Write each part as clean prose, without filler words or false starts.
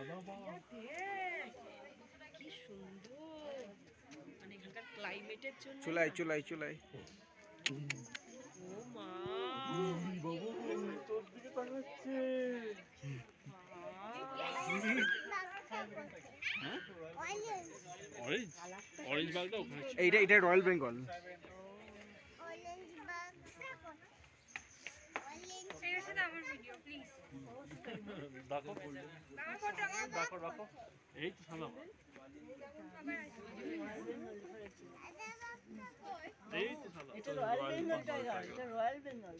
কি সুন্দর, মানে এখানকার ক্লাইমেটের জন্য। চুলাই চুলাই চুলাই। ও মা, বাবু তোর দিকে তাকাচ্ছে। অরেঞ্জ বাগটা ওখানে। এইটা রয়্যাল বেঙ্গল। রাখো এই তো সামনে। এই তো সামনে। এটা রয়্যাল বেঙ্গল টাইগার, এটা রয়্যাল বেঙ্গল।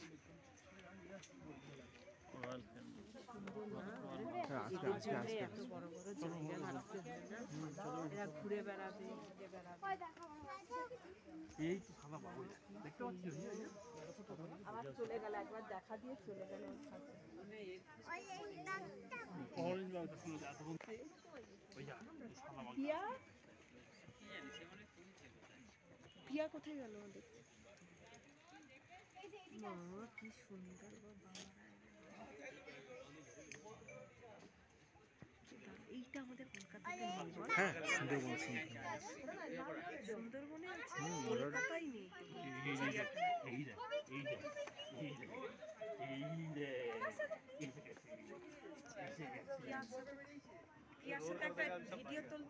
এত বড় বড় জায়গা রাখতে হয় না, এরা ঘুরে বেড়াবে, ঘুরে বেড়াবে। এই তো সাদা বাবু দেখতে পাচ্ছি। আবার চলে গেল, একবার দেখা দিয়ে চলে গেল। অরেঞ্জ বাগটা শুনে এতক্ষণ ওইয়া সাদা বাগ। পিয়া, পিয়া কোথায় গেল আমাদের? মা কি সুন্দর বাবা। এইটা আমাদের কলকাতাতে নেই বল? হ্যাঁ সুন্দরবন। সুন্দরবনে আছে, কলকাতায় নেই। এই রে এই রে এই রে এই রে পিয়ার সাথে একটা ভিডিও তোল।